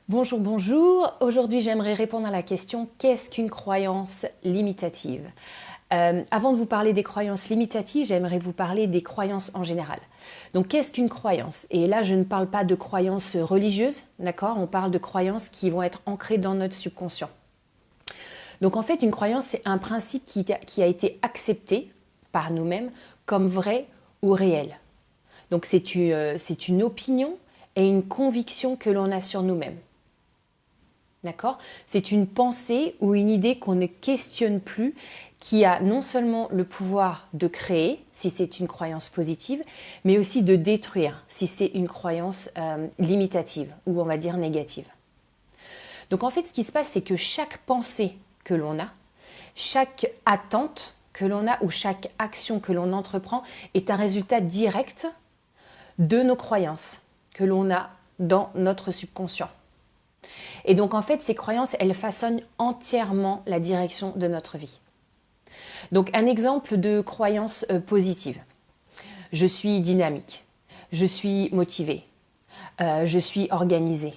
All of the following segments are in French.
Bonjour, bonjour. Aujourd'hui, j'aimerais répondre à la question qu'est-ce qu'une croyance limitative? Avant de vous parler des croyances limitatives, j'aimerais vous parler des croyances en général. Donc, qu'est-ce qu'une croyance? Et là, je ne parle pas de croyances religieuses, d'accord? On parle de croyances qui vont être ancrées dans notre subconscient. Donc, en fait, une croyance, c'est un principe qui a été accepté par nous-mêmes comme vrai ou réel. Donc, c'est une opinion et une conviction que l'on a sur nous-mêmes. D'accord? C'est une pensée ou une idée qu'on ne questionne plus, qui a non seulement le pouvoir de créer, si c'est une croyance positive, mais aussi de détruire, si c'est une croyance limitative ou on va dire négative. Donc en fait, ce qui se passe, c'est que chaque pensée que l'on a, chaque attente que l'on a ou chaque action que l'on entreprend est un résultat direct de nos croyances que l'on a dans notre subconscient. Et donc en fait, ces croyances, elles façonnent entièrement la direction de notre vie. Donc un exemple de croyance positive. Je suis dynamique, je suis motivée, je suis organisée.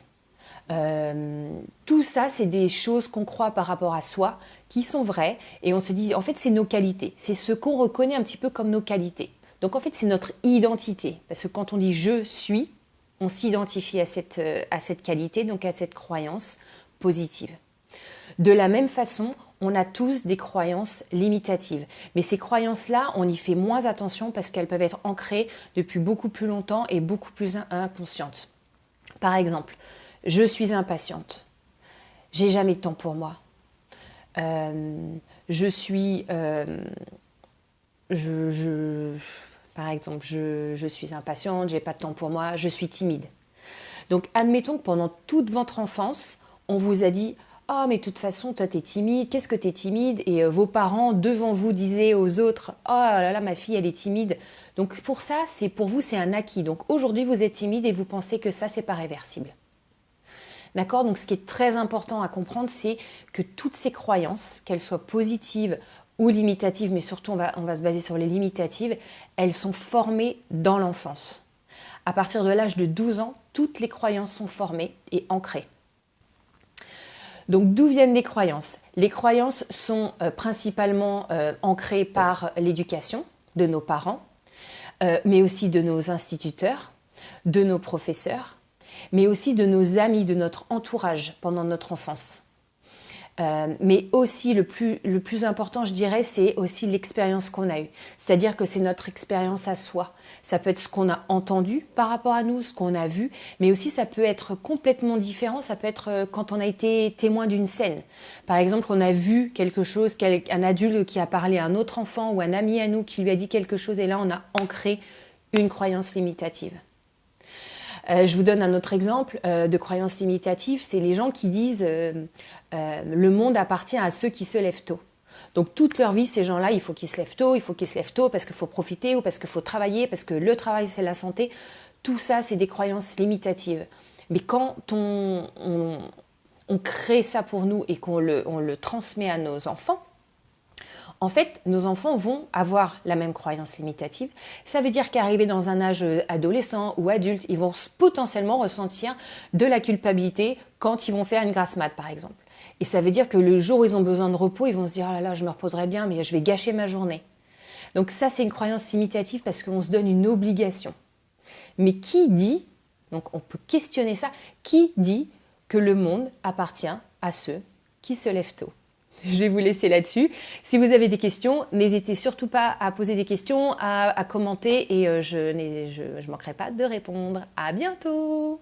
Tout ça, c'est des choses qu'on croit par rapport à soi, qui sont vraies, et on se dit, en fait, c'est nos qualités. C'est ce qu'on reconnaît un petit peu comme nos qualités. Donc en fait, c'est notre identité. Parce que quand on dit je suis, on s'identifie à cette qualité, donc à cette croyance positive. De la même façon, on a tous des croyances limitatives. Mais ces croyances-là, on y fait moins attention parce qu'elles peuvent être ancrées depuis beaucoup plus longtemps et beaucoup plus inconscientes. Par exemple, je suis impatiente. J'ai jamais de temps pour moi. Je suis... par exemple, je suis impatiente, j'ai pas de temps pour moi, je suis timide. Donc, admettons que pendant toute votre enfance, on vous a dit « Oh, mais de toute façon, toi, t'es timide. Qu'est-ce que t'es timide ?» Et vos parents, devant vous, disaient aux autres « Oh là là, ma fille, elle est timide. » Donc, pour vous, c'est un acquis. Donc, aujourd'hui, vous êtes timide et vous pensez que ça, c'est pas réversible. D'accord? Donc, ce qui est très important à comprendre, c'est que toutes ces croyances, qu'elles soient positives ou limitatives, mais surtout, on va se baser sur les limitatives, elles sont formées dans l'enfance. À partir de l'âge de 12 ans, toutes les croyances sont formées et ancrées. Donc d'où viennent les croyances? Les croyances sont principalement ancrées par l'éducation de nos parents, mais aussi de nos instituteurs, de nos professeurs, mais aussi de nos amis, de notre entourage pendant notre enfance. Mais aussi le plus important, je dirais, c'est aussi l'expérience qu'on a eue. C'est-à-dire que c'est notre expérience à soi. Ça peut être ce qu'on a entendu par rapport à nous, ce qu'on a vu, mais aussi ça peut être complètement différent. Ça peut être quand on a été témoin d'une scène. Par exemple, on a vu quelque chose, un adulte qui a parlé à un autre enfant ou un ami à nous qui lui a dit quelque chose et là on a ancré une croyance limitative. Je vous donne un autre exemple de croyance limitative, c'est les gens qui disent le monde appartient à ceux qui se lèvent tôt. Donc toute leur vie, ces gens-là, il faut qu'ils se lèvent tôt, il faut qu'ils se lèvent tôt parce qu'il faut profiter ou parce qu'il faut travailler, parce que le travail c'est la santé. Tout ça, c'est des croyances limitatives. Mais quand on crée ça pour nous et qu'on le transmet à nos enfants, en fait, nos enfants vont avoir la même croyance limitative. Ça veut dire qu'arrivés dans un âge adolescent ou adulte, ils vont potentiellement ressentir de la culpabilité quand ils vont faire une grasse mat, par exemple. Et ça veut dire que le jour où ils ont besoin de repos, ils vont se dire « Ah là là, je me reposerai bien, mais je vais gâcher ma journée. » Donc ça, c'est une croyance limitative parce qu'on se donne une obligation. Mais qui dit, donc on peut questionner ça, qui dit que le monde appartient à ceux qui se lèvent tôt? Je vais vous laisser là-dessus. Si vous avez des questions, n'hésitez surtout pas à poser des questions, à commenter et je ne manquerai pas de répondre. À bientôt!